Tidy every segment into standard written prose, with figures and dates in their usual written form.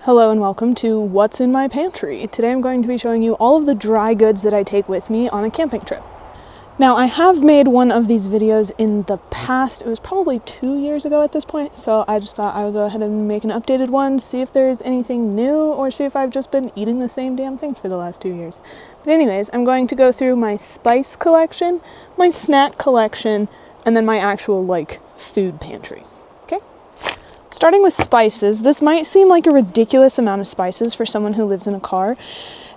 Hello and welcome to What's in My Pantry. Today I'm going to be showing you all of the dry goods that I take with me on a camping trip. Now I have made one of these videos in the past. It was probably 2 years ago at this point, so I just thought I would go ahead and make an updated one, see if there's anything new or see if I've just been eating the same damn things for the last 2 years. But anyways, I'm going to go through my spice collection, my snack collection, and then my actual food pantry. Starting with spices, this might seem like a ridiculous amount of spices for someone who lives in a car,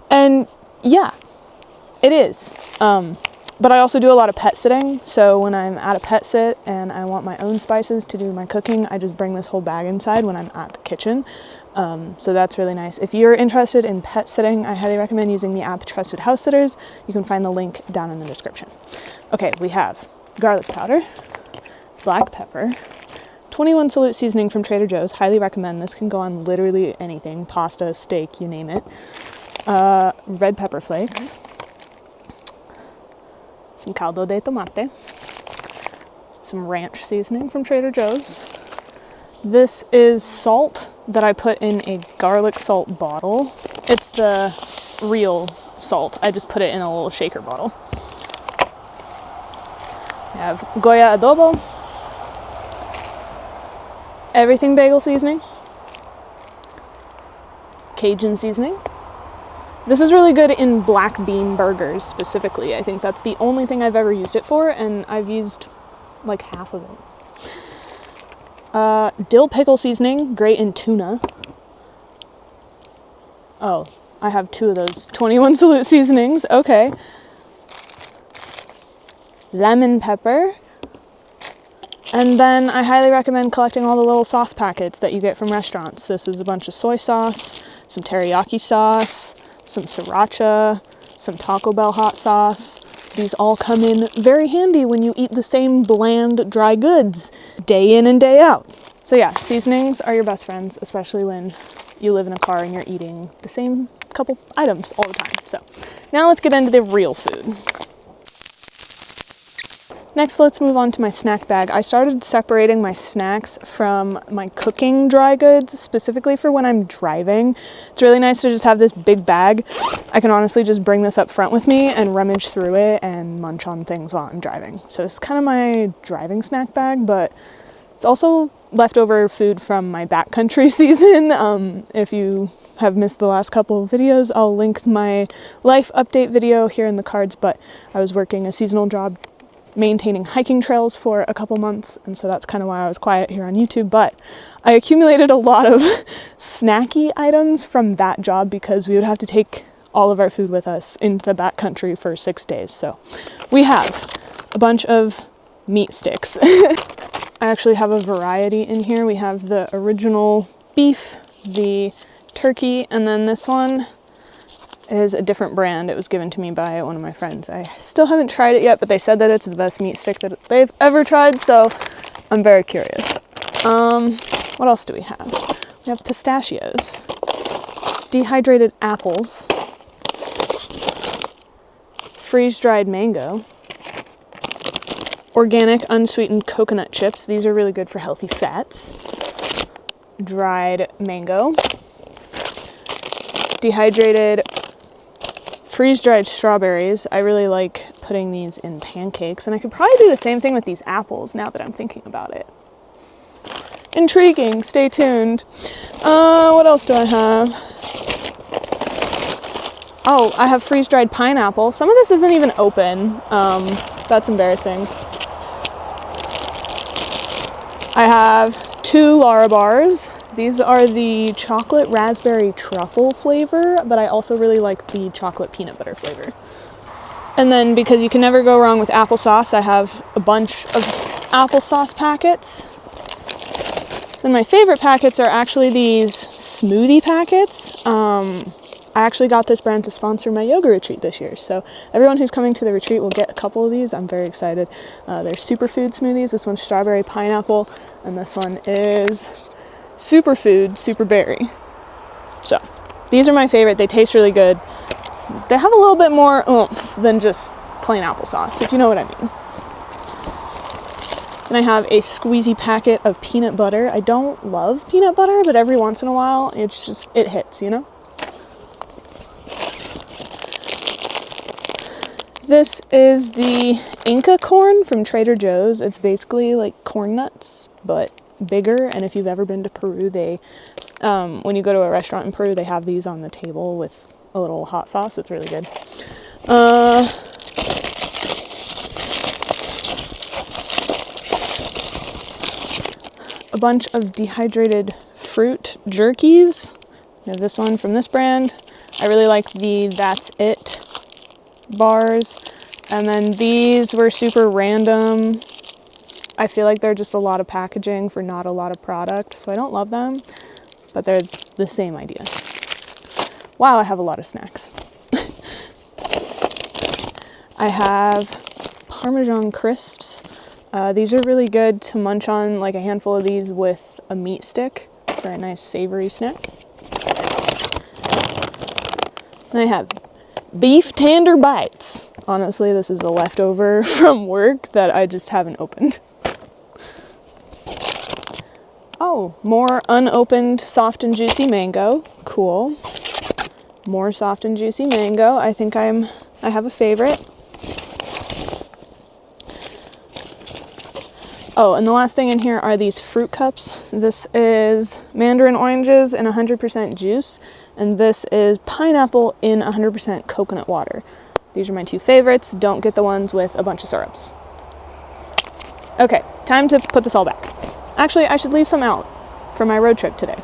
and yeah, it is. But I also do a lot of pet sitting, so when I'm at a pet sit and I want my own spices to do my cooking, I just bring this whole bag inside when I'm at the kitchen. So that's really nice. If you're interested in pet sitting, I highly recommend using the app Trusted House Sitters. You can find the link down in the description. Okay, we have garlic powder, black pepper, 21 Salute seasoning from Trader Joe's. Highly recommend. This can go on literally anything. Pasta, steak, you name it. Red pepper flakes. Some caldo de tomate. Some ranch seasoning from Trader Joe's. This is salt that I put in a garlic salt bottle. It's the real salt. I just put it in a little shaker bottle. We have Goya adobo. Everything bagel seasoning, Cajun seasoning. This is really good in black bean burgers specifically. I think that's the only thing I've ever used it for, and I've used like half of it. Dill pickle seasoning, great in tuna. Oh, I have 2 of those 21 Salute seasonings, okay. Lemon pepper. And then I highly recommend collecting all the little sauce packets that you get from restaurants. This is a bunch of soy sauce, some teriyaki sauce, some sriracha, some Taco Bell hot sauce. These all come in very handy when you eat the same bland, dry goods day in and day out. So yeah, seasonings are your best friends, especially when you live in a car and you're eating the same couple items all the time. So now let's get into the real food. Next, let's move on to my snack bag. I started separating my snacks from my cooking dry goods, specifically for when I'm driving. It's really nice to just have this big bag. I can honestly just bring this up front with me and rummage through it and munch on things while I'm driving. So it's kind of my driving snack bag, but it's also leftover food from my backcountry season. If you have missed the last couple of videos, I'll link my life update video here in the cards, but I was working a seasonal job maintaining hiking trails for a couple months, and so that's kind of why I was quiet here on YouTube, but I accumulated a lot of snacky items from that job because we would have to take all of our food with us into the backcountry for 6 days. So we have a bunch of meat sticks. I actually have a variety in here. We have the original beef, the turkey, and then this one is a different brand. It was given to me by one of my friends. I still haven't tried it yet, but they said that it's the best meat stick that they've ever tried, so I'm very curious. What else do we have? We have pistachios, dehydrated apples, freeze-dried mango, organic unsweetened coconut chips. These are really good for healthy fats. Dried mango, dehydrated freeze-dried strawberries. I really like putting these in pancakes, and I could probably do the same thing with these apples now that I'm thinking about it. Intriguing, stay tuned. What else do I have? Oh, I have freeze-dried pineapple. Some of this isn't even open. That's embarrassing. I have 2 Lara bars. These are the chocolate raspberry truffle flavor, but I also really like the chocolate peanut butter flavor. And then because you can never go wrong with applesauce, I have a bunch of applesauce packets. Then my favorite packets are actually these smoothie packets. I actually got this brand to sponsor my yoga retreat this year, so everyone who's coming to the retreat will get a couple of these. I'm very excited. They're superfood smoothies. This one's strawberry pineapple, and this one is superfood super berry. So these are my favorite. They taste really good. They have a little bit more oomph than just plain applesauce, if you know what I mean. Then I have a squeezy packet of peanut butter. I don't love peanut butter, but every once in a while, it hits, you know? This is the Inca corn from Trader Joe's. It's basically like corn nuts, but bigger. And if you've ever been to Peru, when you go to a restaurant in Peru, they have these on the table with a little hot sauce. It's really good. A bunch of dehydrated fruit jerkies. We have this one from this brand. I really like the That's It bars. And then these were super random. I feel like they're just a lot of packaging for not a lot of product, so I don't love them, but they're the same idea. Wow, I have a lot of snacks. I have Parmesan crisps. These are really good to munch on, like a handful of these with a meat stick for a nice savory snack. And I have beef tender bites. Honestly, this is a leftover from work that I just haven't opened. Oh, more unopened soft and juicy mango. Cool. More soft and juicy mango. I think I have a favorite. Oh, and the last thing in here are these fruit cups. This is mandarin oranges in 100% juice, and this is pineapple in 100% coconut water. These are my two favorites. Don't get the ones with a bunch of syrups. Okay, time to put this all back. Actually, I should leave some out for my road trip today.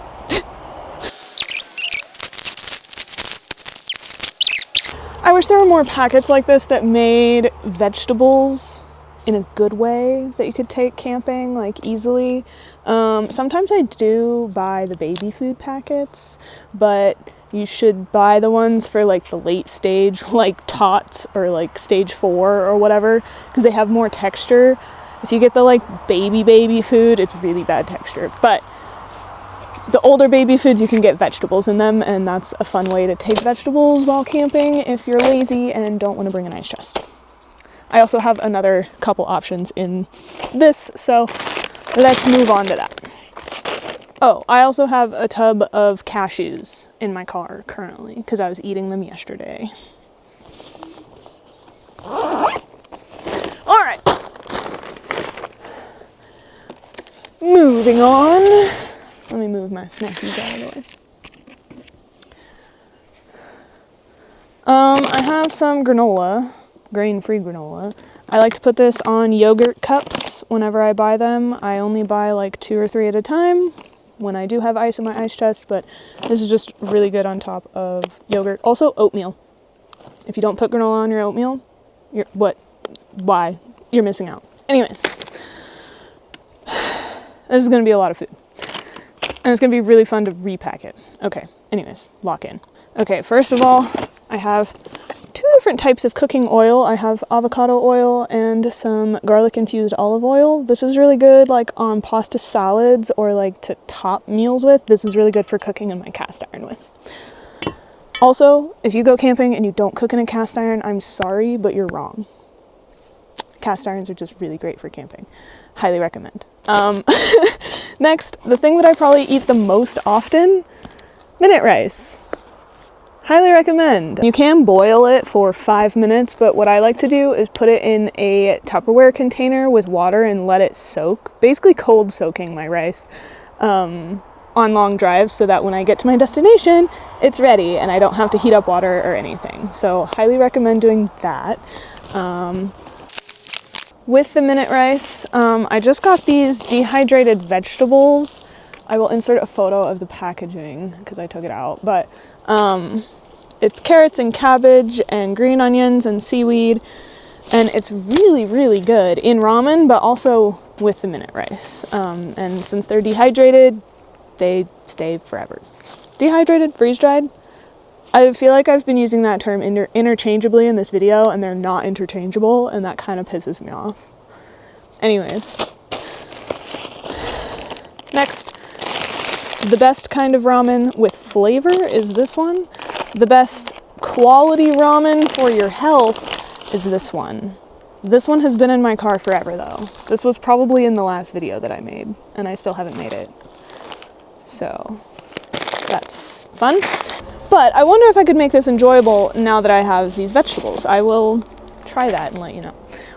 I wish there were more packets like this that made vegetables in a good way that you could take camping, like, easily. Sometimes I do buy the baby food packets, but you should buy the ones for, like, the late stage, like tots or like stage 4 or whatever, because they have more texture. If you get the, like, baby food, it's really bad texture. But the older baby foods, you can get vegetables in them, and that's a fun way to take vegetables while camping if you're lazy and don't want to bring an ice chest. I also have another couple options in this, so let's move on to that. Oh, I also have a tub of cashews in my car currently because I was eating them yesterday. All right. Moving on. Let me move my snackies out of the way. I have some granola. Grain-free granola. I like to put this on yogurt cups whenever I buy them. I only buy like 2 or 3 at a time when I do have ice in my ice chest, but this is just really good on top of yogurt. Also, oatmeal. If you don't put granola on your oatmeal, why? You're missing out. Anyways, this is going to be a lot of food. And it's going to be really fun to repack it. Okay, anyways, lock in. Okay, first of all, I have 2 different types of cooking oil. I have avocado oil and some garlic infused olive oil. This is really good like on pasta salads or like to top meals with. This is really good for cooking in my cast iron with. Also, if you go camping and you don't cook in a cast iron, I'm sorry, but you're wrong. Cast irons are just really great for camping. Highly recommend. Next, the thing that I probably eat the most often, minute rice. Highly recommend. You can boil it for 5 minutes, but what I like to do is put it in a Tupperware container with water and let it soak. Basically cold soaking my rice on long drives so that when I get to my destination, it's ready and I don't have to heat up water or anything. So highly recommend doing that. With the minute rice, I just got these dehydrated vegetables. I will insert a photo of the packaging because I took it out, but it's carrots and cabbage and green onions and seaweed, and it's really, really good in ramen, but also with the minute rice. And since they're dehydrated, they stay forever. Dehydrated, freeze-dried. I feel like I've been using that term interchangeably in this video, and they're not interchangeable, and that kind of pisses me off. Anyways. Next, the best kind of ramen with flavor is this one. The best quality ramen for your health is this one. This one has been in my car forever though. This was probably in the last video that I made, and I still haven't made it. So that's fun. But I wonder if I could make this enjoyable now that I have these vegetables. I will try that and let you know.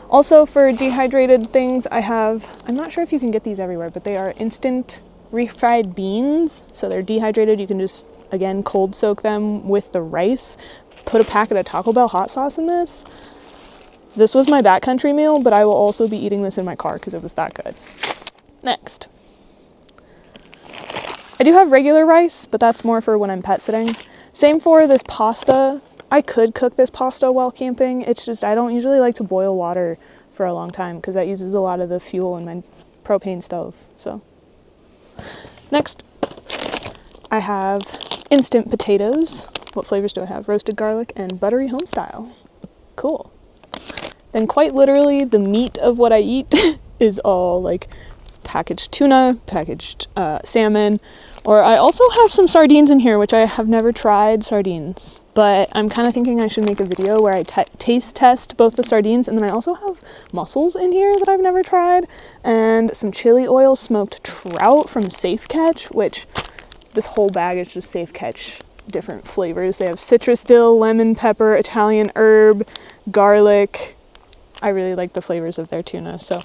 Also for dehydrated things, I'm not sure if you can get these everywhere, but they are instant refried beans. So they're dehydrated. You can just, again, cold soak them with the rice. Put a packet of Taco Bell hot sauce in this. This was my backcountry meal, but I will also be eating this in my car because it was that good. Next. I do have regular rice, but that's more for when I'm pet sitting. Same for this pasta. I could cook this pasta while camping. It's just I don't usually like to boil water for a long time because that uses a lot of the fuel in my propane stove. So next, I have instant potatoes. What flavors do I have? Roasted garlic and buttery homestyle. Cool. Then quite literally the meat of what I eat is all like packaged tuna, packaged salmon, or I also have some sardines in here, which I have never tried sardines, but I'm kind of thinking I should make a video where I taste test both the sardines, and then I also have mussels in here that I've never tried, and some chili oil smoked trout from Safe Catch, which this whole bag is just Safe Catch different flavors. They have citrus dill, lemon pepper, Italian herb, garlic. I really like the flavors of their tuna, so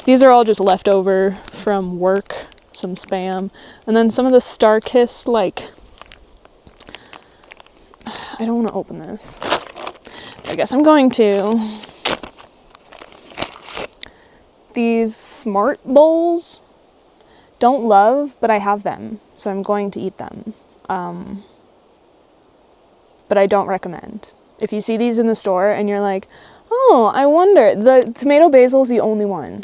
these are all just leftover from work, some Spam, and then some of the Star-Kissed, like, I don't want to open this. I guess I'm going to. These Smart Bowls, don't love, but I have them, so I'm going to eat them. But I don't recommend. If you see these in the store and you're like, oh, I wonder, the tomato basil is the only one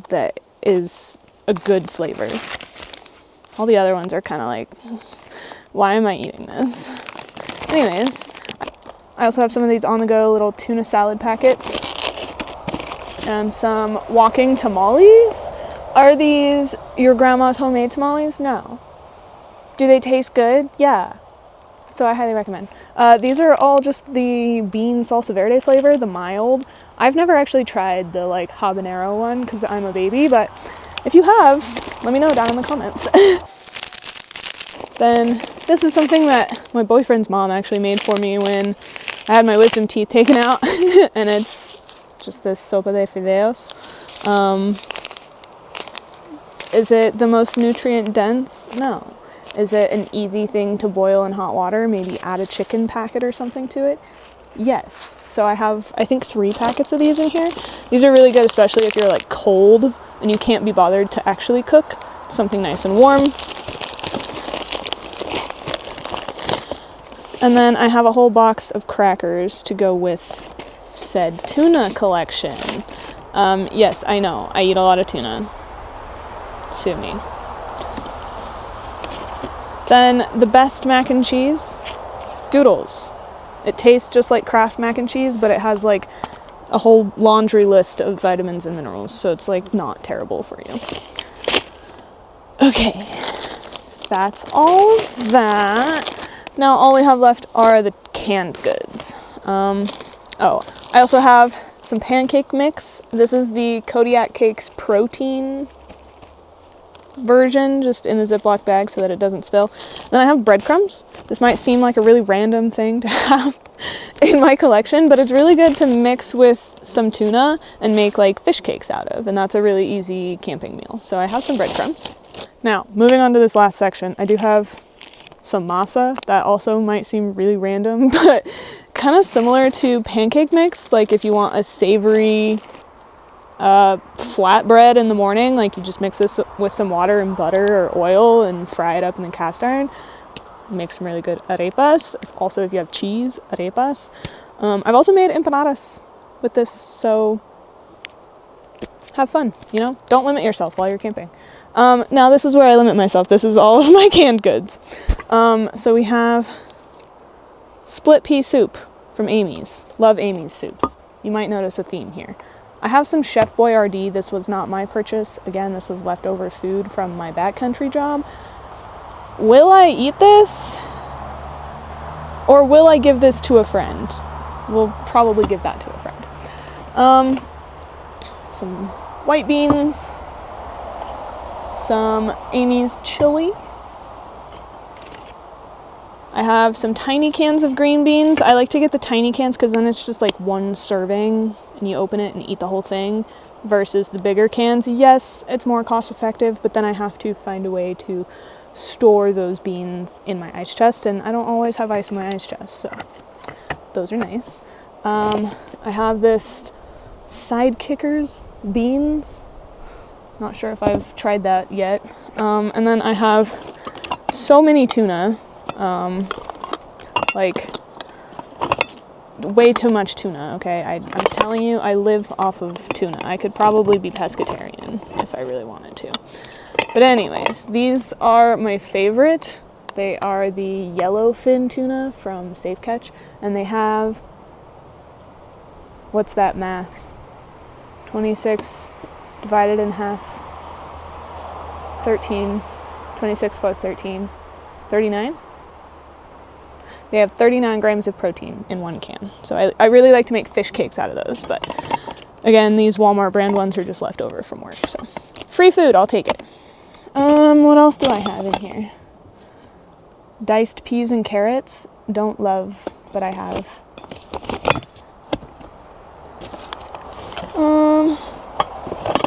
that is a good flavor. All the other ones are kind of like, why am I eating this? Anyways, I also have some of these on-the-go little tuna salad packets and some walking tamales. Are these your grandma's homemade tamales? No. Do they taste good? Yeah. So I highly recommend. These are all just the bean salsa verde flavor, the mild. I've never actually tried the like habanero one because I'm a baby, but if you have, let me know down in the comments. Then this is something that my boyfriend's mom actually made for me when I had my wisdom teeth taken out, and it's just this sopa de fideos. Is it the most nutrient dense? No. Is it an easy thing to boil in hot water? Maybe add a chicken packet or something to it? Yes. So I have, I think, 3 packets of these in here. These are really good, especially if you're like cold and you can't be bothered to actually cook. Something nice and warm. And then I have a whole box of crackers to go with said tuna collection. Yes, I know. I eat a lot of tuna. Sue me. Then the best mac and cheese, Goodles. It tastes just like Kraft mac and cheese, but it has like a whole laundry list of vitamins and minerals, so it's like not terrible for you. Okay, that's all of that. Now all we have left are the canned goods. Oh, I also have some pancake mix. This is the Kodiak Cakes protein version, just in a Ziploc bag so that it doesn't spill. Then I have breadcrumbs. This might seem like a really random thing to have in my collection, but it's really good to mix with some tuna and make like fish cakes out of, and that's a really easy camping meal. So I have some breadcrumbs. Now, moving on to this last section, I do have some masa. That also might seem really random, but kind of similar to pancake mix. Like if you want a savory flatbread in the morning, like you just mix this with some water and butter or oil and fry it up in the cast iron. Make some really good arepas. Also, if you have cheese, arepas. I've also made empanadas with this, so have fun, you know? Don't limit yourself while you're camping. Now this is where I limit myself. This is all of my canned goods. So we have split pea soup from Amy's. Love Amy's soups. You might notice a theme here. I have some Chef Boyardee. This was not my purchase. Again, this was leftover food from my backcountry job. Will I eat this? Or will I give this to a friend? We'll probably give that to a friend. Some white beans, some Amy's chili. I have some tiny cans of green beans. I like to get the tiny cans because then it's just like one serving and you open it and eat the whole thing versus the bigger cans. Yes, it's more cost effective, but then I have to find a way to store those beans in my ice chest, and I don't always have ice in my ice chest, so those are nice. I have this Sidekickers beans. Not sure if I've tried that yet. And then I have so many tuna. Like way too much tuna, okay? I'm telling you, I live off of tuna. I could probably be pescatarian if I really wanted to. But anyways, these are my favorite. They are the yellowfin tuna from Safe Catch, and they have, what's that math? 26 divided in half, 13, 26 plus 13, 39? They have 39 grams of protein in one can. So I really like to make fish cakes out of those, but again, these Walmart brand ones are just left over from work, so free food, I'll take it. What else do I have in here? Diced peas and carrots, don't love, but I have.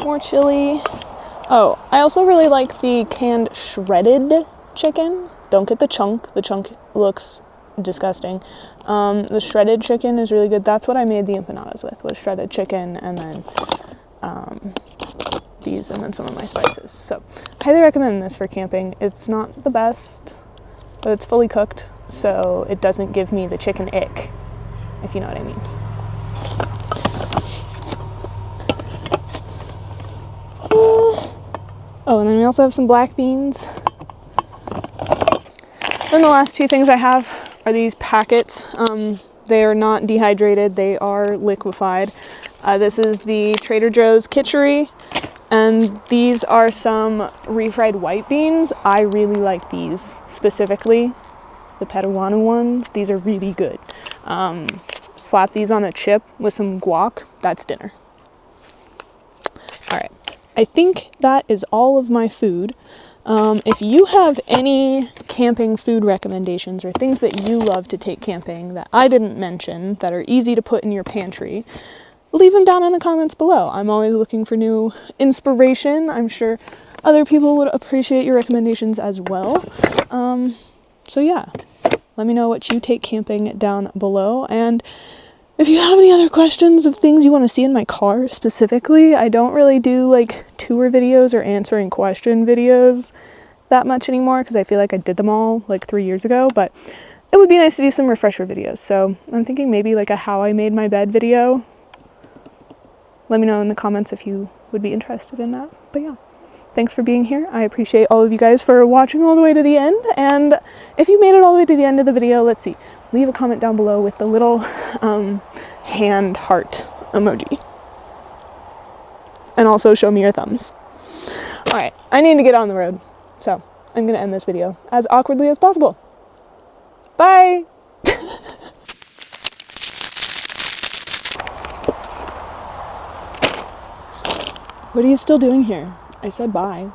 More chili. Oh, I also really like the canned shredded chicken. Don't get the chunk. The chunk looks disgusting. The shredded chicken is really good. That's what I made the empanadas with, was shredded chicken and then these and then some of my spices. So highly recommend this for camping. It's not the best, but it's fully cooked, so it doesn't give me the chicken ick, if you know what I mean. Oh, and then we also have some black beans. Then the last two things I have are these packets. They are not dehydrated, they are liquefied. This is the Trader Joe's Kitchery, and these are some refried white beans. I really like these specifically, the Peruano ones. These are really good. Slap these on a chip with some guac, that's dinner. All right. I think that is all of my food. If you have any camping food recommendations or things that you love to take camping that I didn't mention that are easy to put in your pantry, leave them down in the comments below. I'm always looking for new inspiration. I'm sure other people would appreciate your recommendations as well. So yeah, let me know what you take camping down below. And if you have any other questions of things you want to see in my car specifically, I don't really do like tour videos or answering question videos that much anymore because I feel like I did them all like 3 years ago, but it would be nice to do some refresher videos. So I'm thinking maybe like a how I made my bed video. Let me know in the comments if you would be interested in that. But yeah, thanks for being here. I appreciate all of you guys for watching all the way to the end. And if you made it all the way to the end of the video, let's see, leave a comment down below with the little hand heart emoji. And also show me your thumbs. All right, I need to get on the road. So I'm gonna end this video as awkwardly as possible. Bye. What are you still doing here? I said bye.